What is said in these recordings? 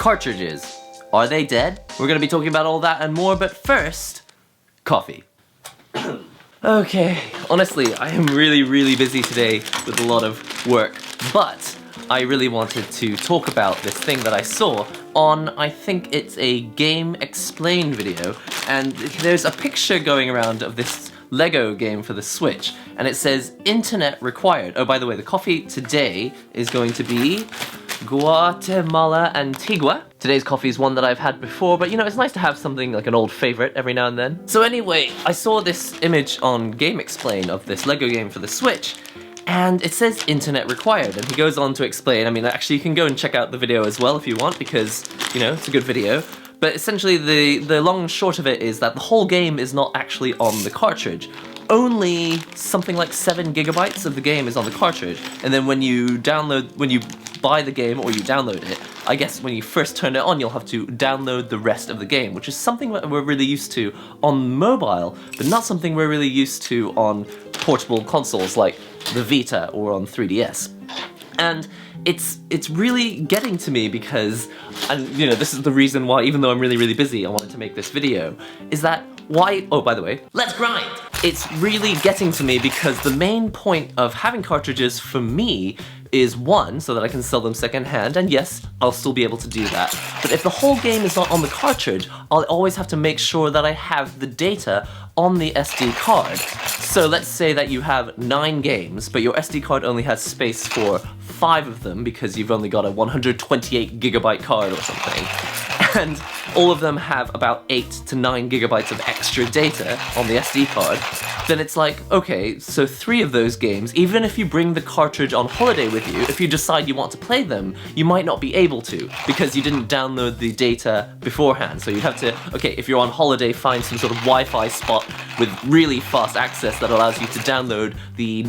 Cartridges. Are they dead? We're gonna be talking about all that and more, but first, coffee. Okay, honestly, I am really busy today with a lot of work, but I really wanted to talk about this thing that I saw on, I think it's a Game Explain video, and there's a picture going around of this Lego game for the Switch, and it says internet required. Oh, by the way, the coffee today is going to be Guatemala Antigua. Today's coffee is one that I've had before, but you know, it's nice to have something like an old favorite every now and then. So anyway, I saw this image on Game Explain of this Lego game for the Switch, and it says internet required, and he goes on to explain. I mean, actually you can go and check out the video as well if you want, because, you know, it's a good video. But essentially the long and short of it is that the whole game is not actually on the cartridge. Only something like 7 gigabytes of the game is on the cartridge, and then when you buy the game or you download it, I guess when you first turn it on you'll have to download the rest of the game, which is something that we're really used to on mobile, but not something we're really used to on portable consoles like the Vita or on 3DS. And it's really getting to me because, and you know, this is the reason why, even though I'm really busy, I wanted to make this video, is that why, oh by the way, let's grind! It's really getting to me because the main point of having cartridges for me is one, so that I can sell them secondhand, and yes, I'll still be able to do that. But if the whole game is not on the cartridge, I'll always have to make sure that I have the data on the SD card. So let's say that you have 9 games, but your SD card only has space for 5 of them because you've only got a 128 gigabyte card or something. And all of them have about 8 to 9 gigabytes of extra data on the SD card, then it's like, okay, so 3 of those games, even if you bring the cartridge on holiday with you, if you decide you want to play them, you might not be able to, because you didn't download the data beforehand. So you'd have to, okay, if you're on holiday, find some sort of Wi-Fi spot with really fast access that allows you to download the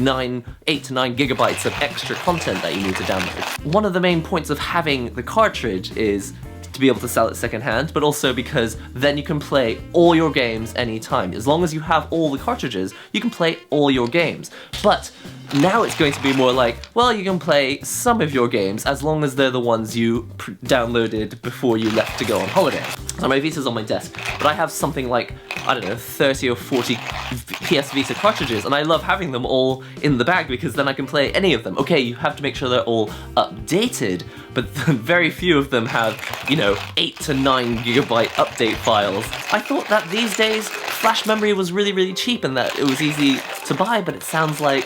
8 to 9 gigabytes of extra content that you need to download. One of the main points of having the cartridge is to be able to sell it secondhand, but also because then you can play all your games anytime. As long as you have all the cartridges, you can play all your games. But now it's going to be more like, well, you can play some of your games as long as they're the ones you downloaded before you left to go on holiday. So my Vita's on my desk, but I have something like, I don't know, 30 or 40 PS Vita cartridges, and I love having them all in the bag because then I can play any of them. Okay, you have to make sure they're all updated, but very few of them have, you know, 8 to 9 gigabyte update files. I thought that these days flash memory was really cheap and that it was easy to buy, but it sounds like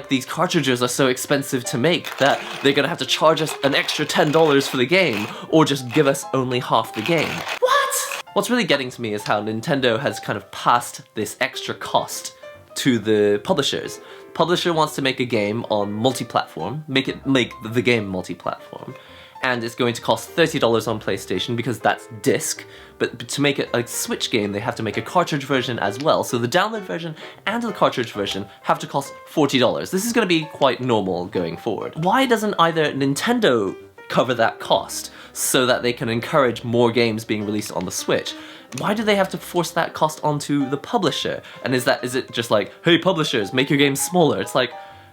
these cartridges are so expensive to make that they're gonna have to charge us an extra $10 for the game, or just give us only half the game. What? What's really getting to me is how Nintendo has kind of passed this extra cost to the publishers. The publisher wants to make a game on multi-platform, make the game multi-platform, and it's going to cost $30 on PlayStation because that's disc, but to make it a Switch game they have to make a cartridge version as well, so the download version and the cartridge version have to cost $40. This is going to be quite normal going forward. Why doesn't either Nintendo cover that cost so that they can encourage more games being released on the Switch? Why do they have to force that cost onto the publisher? And is it just like, hey publishers, make your games smaller? It's like,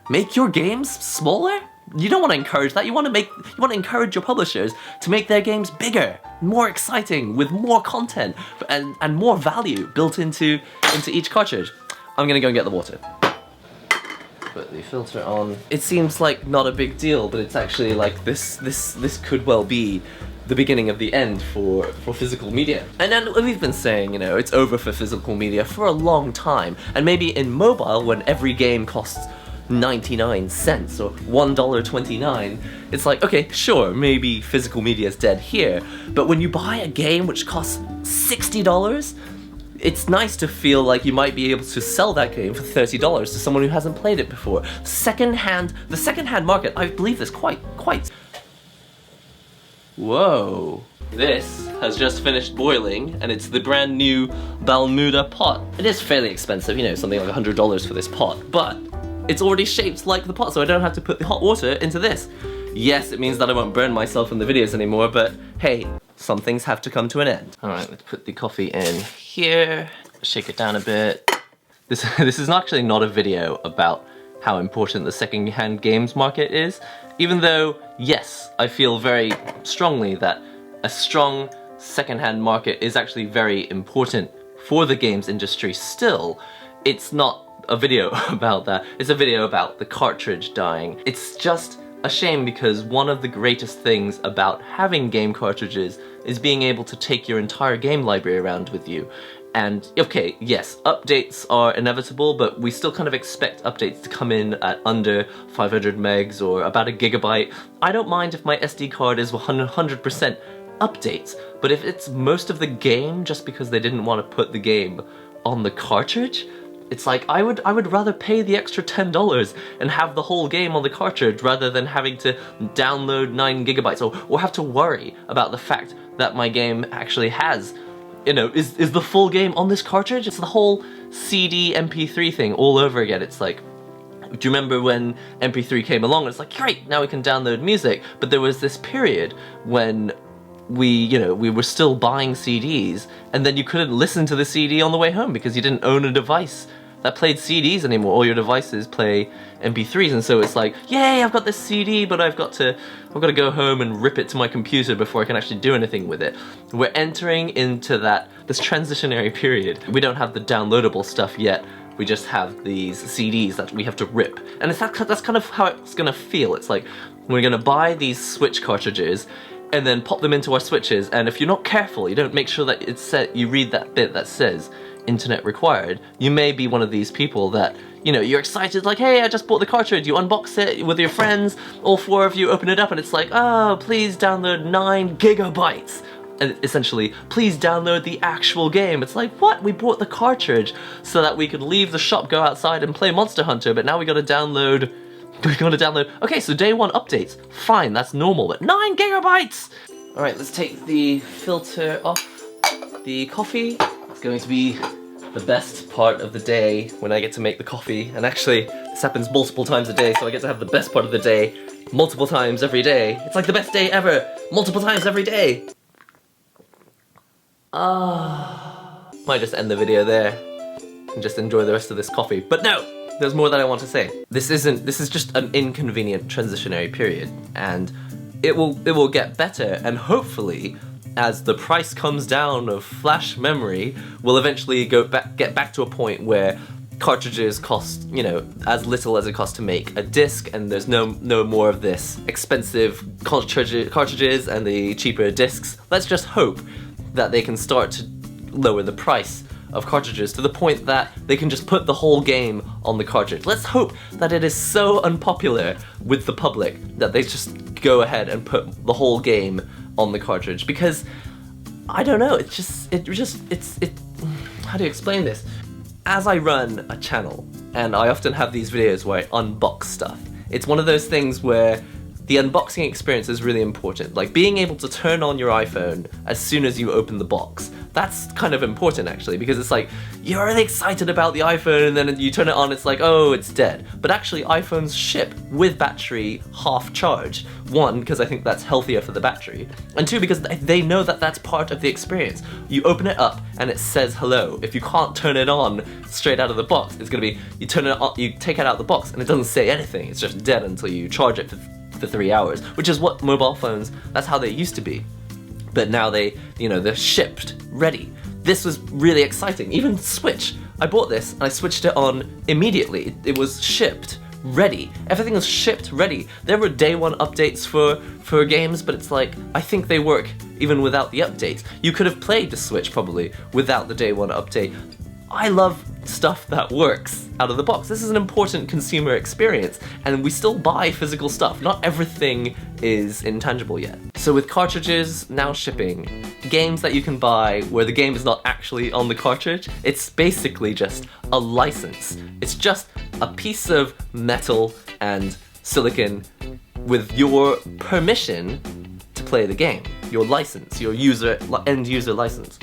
make your games smaller? You don't want to encourage that. You want to encourage your publishers to make their games bigger, more exciting, with more content and more value built into each cartridge. I'm gonna go and get the water. Put the filter on. It seems like not a big deal, but it's actually like this could well be the beginning of the end for physical media. And then we've been saying, you know, it's over for physical media for a long time, and maybe in mobile when every game costs 99 cents or $1.29, it's like, okay, sure, maybe physical media is dead here, but when you buy a game which costs $60, it's nice to feel like you might be able to sell that game for $30 to someone who hasn't played it before. The secondhand market, I believe this quite. Whoa. This has just finished boiling, and it's the brand new Balmuda pot. It is fairly expensive, you know, something like $100 for this pot, but it's already shaped like the pot, so I don't have to put the hot water into this. Yes, it means that I won't burn myself in the videos anymore, but hey, some things have to come to an end. Alright, let's put the coffee in here, shake it down a bit. This is actually not a video about how important the second-hand games market is, even though, yes, I feel very strongly that a strong second-hand market is actually very important for the games industry still. It's not a video about that, it's a video about the cartridge dying. It's just a shame because one of the greatest things about having game cartridges is being able to take your entire game library around with you. And okay, yes, updates are inevitable, but we still kind of expect updates to come in at under 500 megs or about a gigabyte. I don't mind if my SD card is 100% updates, but if it's most of the game just because they didn't want to put the game on the cartridge, it's like, I would rather pay the extra $10 and have the whole game on the cartridge rather than having to download 9 gigabytes or have to worry about the fact that my game actually has, you know, is the full game on this cartridge? It's the whole CD MP3 thing all over again. It's like, do you remember when MP3 came along? It's like, great, now we can download music, but there was this period when we were still buying CDs, and then you couldn't listen to the CD on the way home because you didn't own a device that played CDs anymore. All your devices play MP3s, and so it's like, yay, I've got this CD, but I've got to go home and rip it to my computer before I can actually do anything with it. We're entering into this transitionary period. We don't have the downloadable stuff yet. We just have these CDs that we have to rip. And that's kind of how it's gonna feel. It's like, we're gonna buy these Switch cartridges and then pop them into our Switches, and if you're not careful, you don't make sure that you read that bit that says internet required, you may be one of these people that, you know, you're excited, like, hey, I just bought the cartridge, you unbox it with your friends, all 4 of you open it up, and it's like, oh, please download 9 gigabytes. And essentially, please download the actual game. It's like, what? We bought the cartridge so that we could leave the shop, go outside and play Monster Hunter, but now we gotta download, okay, so day 1 updates, fine, that's normal, but 9 gigabytes! Alright, let's take the filter off the coffee. It's going to be the best part of the day when I get to make the coffee, and actually, this happens multiple times a day, so I get to have the best part of the day multiple times every day. It's like the best day ever, multiple times every day! Might just end the video there and just enjoy the rest of this coffee, but no! There's more that I want to say. This is just an inconvenient transitionary period, and it will get better, and hopefully, as the price comes down of flash memory, we'll eventually get back to a point where cartridges cost, you know, as little as it costs to make a disc, and there's no more of this expensive cartridges and the cheaper discs. Let's just hope that they can start to lower the price of cartridges to the point that they can just put the whole game on the cartridge. Let's hope that it is so unpopular with the public that they just go ahead and put the whole game on the cartridge, because I don't know, how do you explain this? As I run a channel, and I often have these videos where I unbox stuff, it's one of those things where the unboxing experience is really important. Like being able to turn on your iPhone as soon as you open the box. That's kind of important actually, because it's like, you're really excited about the iPhone and then you turn it on, it's like, oh, it's dead. But actually iPhones ship with battery half charged. 1, because I think that's healthier for the battery. And 2, because they know that that's part of the experience. You open it up and it says hello. If you can't turn it on straight out of the box, it's gonna be, you turn it on, you take it out of the box and it doesn't say anything. It's just dead until you charge it for 3 hours, which is what mobile phones, that's how they used to be. But now they're shipped, ready. This was really exciting. Even Switch, I bought this and I switched it on immediately. It was shipped, ready. Everything was shipped, ready. There were day 1 updates for games, but it's like, I think they work even without the updates. You could have played the Switch probably without the day 1 update. I love stuff that works out of the box. This is an important consumer experience, and we still buy physical stuff. Not everything is intangible yet. So with cartridges now shipping, games that you can buy where the game is not actually on the cartridge, it's basically just a license. It's just a piece of metal and silicon with your permission to play the game. Your license, your end user license.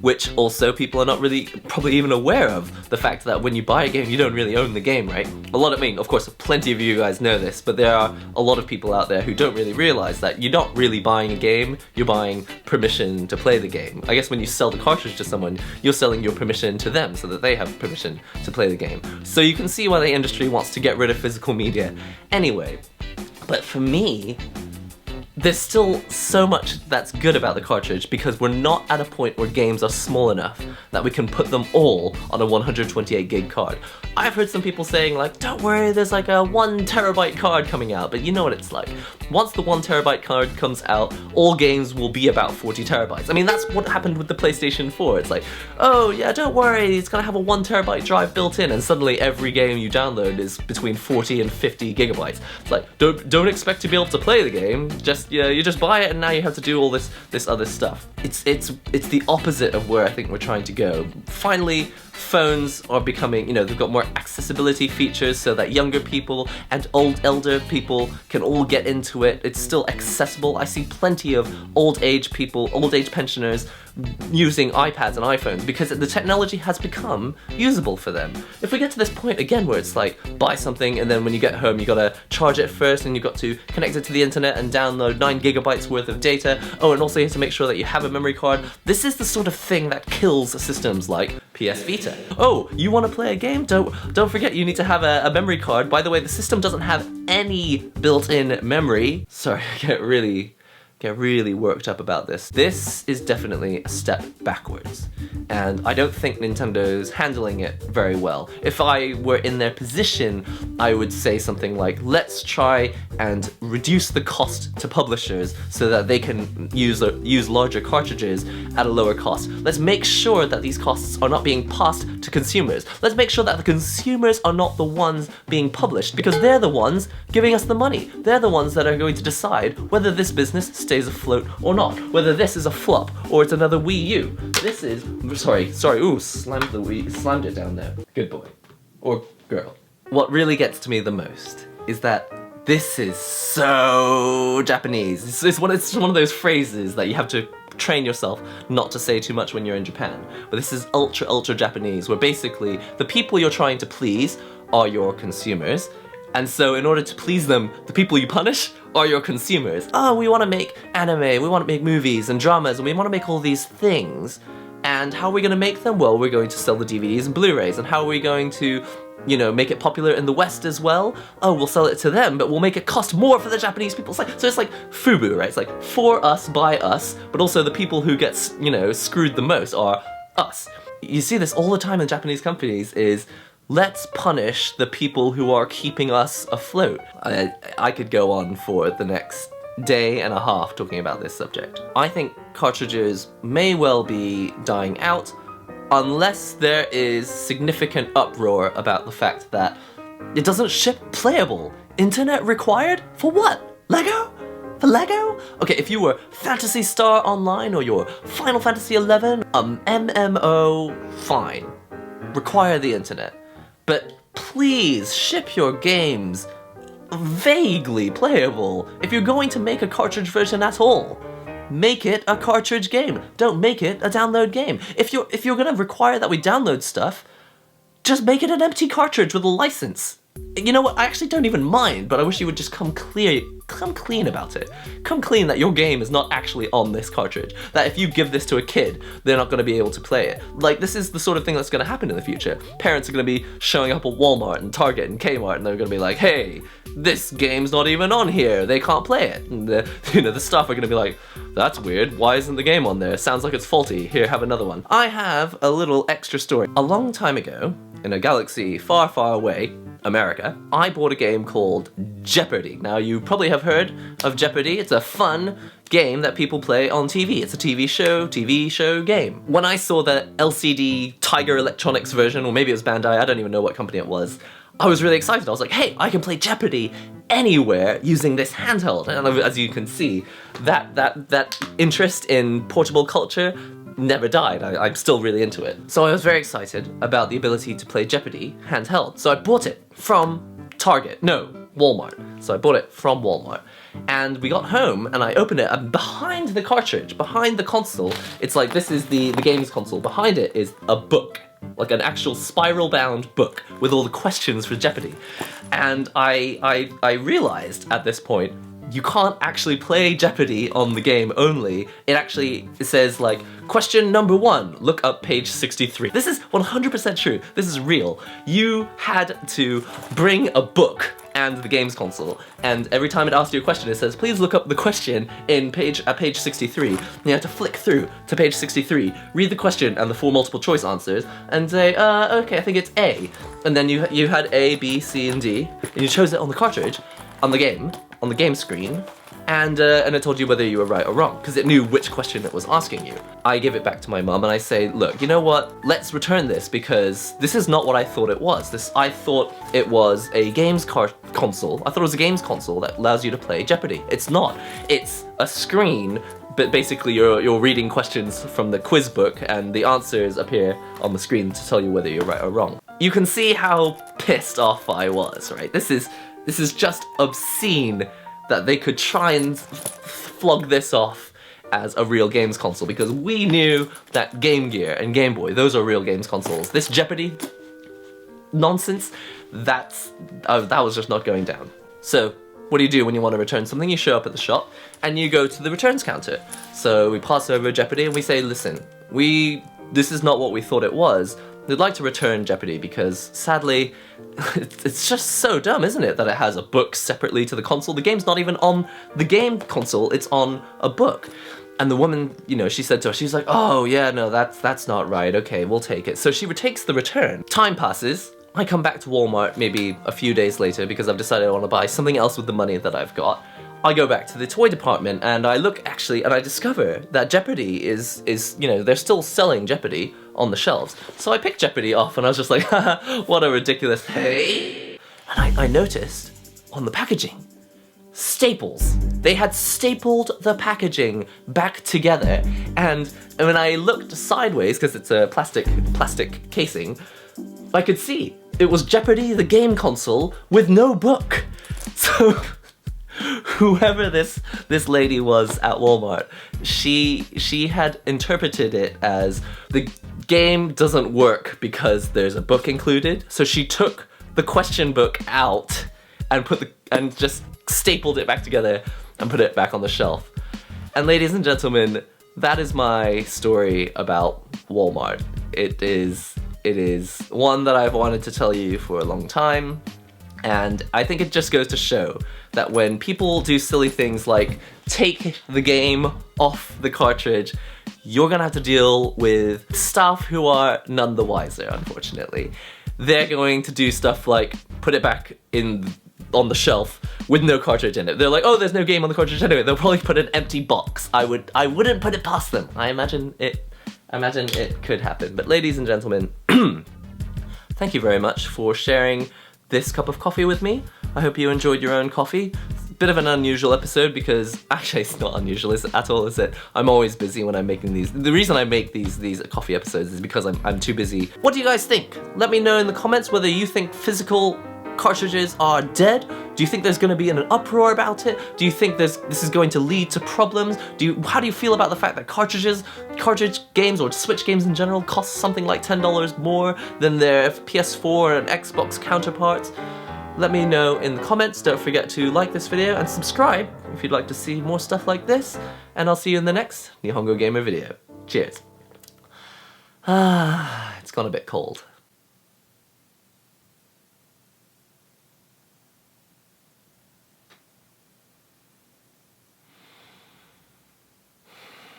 which also people are not really probably even aware of. The fact that when you buy a game, you don't really own the game, right? Of course, plenty of you guys know this, but there are a lot of people out there who don't really realize that you're not really buying a game, you're buying permission to play the game. I guess when you sell the cartridge to someone, you're selling your permission to them so that they have permission to play the game. So you can see why the industry wants to get rid of physical media anyway. But for me, there's still so much that's good about the cartridge because we're not at a point where games are small enough that we can put them all on a 128 gig card. I've heard some people saying like, don't worry, there's like a 1 terabyte card coming out, but you know what it's like. Once the 1 terabyte card comes out, all games will be about 40 terabytes. I mean, that's what happened with the PlayStation 4. It's like, oh yeah, don't worry, it's gonna have a 1 terabyte drive built in, and suddenly every game you download is between 40 and 50 gigabytes. It's like, don't expect to be able to play the game, you just buy it and now you have to do all this other stuff. It's the opposite of where I think we're trying to go. Finally, phones are becoming, they've got more accessibility features so that younger people and elder people can all get into it. It's still accessible. I see plenty of old age pensioners using iPads and iPhones because the technology has become usable for them. If we get to this point again where it's like, buy something and then when you get home you gotta charge it first and you've got to connect it to the internet and download 9 gigabytes worth of data. Oh, and also you have to make sure that you have a memory card. This is the sort of thing that kills systems like PS Vita. Oh, you want to play a game? Don't forget you need to have a memory card. By the way, the system doesn't have any built-in memory. Sorry, I get really worked up about this. This is definitely a step backwards, and I don't think Nintendo's handling it very well. If I were in their position, I would say something like, let's try and reduce the cost to publishers so that they can use larger cartridges at a lower cost. Let's make sure that these costs are not being passed to consumers. Let's make sure that the consumers are not the ones being published, because they're the ones giving us the money. They're the ones that are going to decide whether this business stays afloat or not, whether this is a flop or it's another Wii U. This is, sorry, ooh, slammed it down there. Good boy. Or girl. What really gets to me the most is that this is so Japanese. It's one of those phrases that you have to train yourself not to say too much when you're in Japan. But this is ultra Japanese, where basically the people you're trying to please are your consumers. And so in order to please them, the people you punish are your consumers. Oh, we want to make anime, we want to make movies and dramas, and we want to make all these things. And how are we going to make them? Well, we're going to sell the DVDs and Blu-rays. And how are we going to, make it popular in the West as well? Oh, we'll sell it to them, but we'll make it cost more for the Japanese people. So it's like FUBU, right? It's like for us, by us, but also the people who get, screwed the most are us. You see this all the time in Japanese companies is, let's punish the people who are keeping us afloat. I could go on for the next day and a half talking about this subject. I think cartridges may well be dying out unless there is significant uproar about the fact that it doesn't ship playable. Internet required? For what? Lego? For Lego? Okay, if you were Phantasy Star Online or your Final Fantasy XI, MMO, fine. Require the internet. But please ship your games vaguely playable. If you're going to make a cartridge version at all, make it a cartridge game. Don't make it a download game. If you're gonna require that we download stuff, just make it an empty cartridge with a license. You know what, I actually don't even mind, but I wish you would just come clean about it. Come clean that your game is not actually on this cartridge. That if you give this to a kid, they're not gonna be able to play it. Like, this is the sort of thing that's gonna happen in the future. Parents are gonna be showing up at Walmart and Target and Kmart and they're gonna be like, hey, this game's not even on here, they can't play it. And the staff are gonna be like, that's weird, why isn't the game on there? Sounds like it's faulty, here, have another one. I have a little extra story. A long time ago, in a galaxy far, far away, America, I bought a game called Jeopardy! Now, you probably have heard of Jeopardy! It's a fun game that people play on TV. It's a TV show game. When I saw the LCD Tiger Electronics version, or maybe it was Bandai, I don't even know what company it was, I was really excited. I was like, hey, I can play Jeopardy! Anywhere using this handheld. And as you can see, that interest in portable culture never died. I'm still really into it. So I was very excited about the ability to play Jeopardy! Handheld. So I bought it from Target. No, Walmart. So I bought it from Walmart. And we got home, and I opened it, and behind the cartridge, behind the console, it's like, this is the games console. Behind it is a book, like an actual spiral-bound book with all the questions for Jeopardy. And I realized at this point, you can't actually play Jeopardy on the game only. It says like, question number 1, look up page 63. This is 100% true. This is real. You had to bring a book and the games console, and every time it asks you a question, it says, please look up the question at page 63. And you have to flick through to page 63, read the question and the 4 multiple choice answers, and say, okay, I think it's A. And then you had A, B, C, and D, and you chose it on the cartridge, on the game screen, and it told you whether you were right or wrong, because it knew which question it was asking you. I give it back to my mum and I say, look, you know what, let's return this, because this is not what I thought it was. I thought it was a games console. I thought it was a games console that allows you to play Jeopardy. It's not. It's a screen, but basically you're reading questions from the quiz book, and the answers appear on the screen to tell you whether you're right or wrong. You can see how pissed off I was, right? This is just obscene that they could try and flog this off as a real games console, because we knew that Game Gear and Game Boy, those are real games consoles. This Jeopardy nonsense, that was just not going down. So what do you do when you want to return something? You show up at the shop and you go to the returns counter. So we pass over Jeopardy and we say, listen, this is not what we thought it was. We'd like to return Jeopardy because, sadly, it's just so dumb, isn't it, that it has a book separately to the console. The game's not even on the game console, it's on a book. And the woman, you know, she said to us, she's like, oh yeah, no, that's not right, okay, we'll take it. So she takes the return. Time passes, I come back to Walmart maybe a few days later because I've decided I want to buy something else with the money that I've got. I go back to the toy department and I look actually, and I discover that Jeopardy is, you know, they're still selling Jeopardy on the shelves. So I picked Jeopardy off and I was just like, haha, what a ridiculous hey. And I noticed on the packaging, staples. They had stapled the packaging back together, and when I looked sideways, because it's a plastic casing, I could see it was Jeopardy the game console with no book. So whoever this lady was at Walmart, she had interpreted it as the game doesn't work because there's a book included. So she took the question book out and just stapled it back together and put it back on the shelf. And ladies and gentlemen, that is my story about Walmart. It is one that I've wanted to tell you for a long time. And I think it just goes to show that when people do silly things like take the game off the cartridge, you're gonna have to deal with staff who are none the wiser, unfortunately. They're going to do stuff like put it back on the shelf with no cartridge in it. They're like, oh, there's no game on the cartridge anyway. They'll probably put an empty box. I wouldn't put it past them. I imagine it could happen. But ladies and gentlemen, thank you very much for sharing this cup of coffee with me. I hope you enjoyed your own coffee. Bit of an unusual episode because, actually it's not unusual at all, is it? I'm always busy when I'm making these. The reason I make these coffee episodes is because I'm too busy. What do you guys think? Let me know in the comments whether you think physical cartridges are dead. Do you think there's going to be an uproar about it? Do you think this is going to lead to problems? How do you feel about the fact that cartridge games or Switch games in general cost something like $10 more than their PS4 and Xbox counterparts? Let me know in the comments. Don't forget to like this video and subscribe if you'd like to see more stuff like this. And I'll see you in the next NihongoGamer video. Cheers. It's gone a bit cold.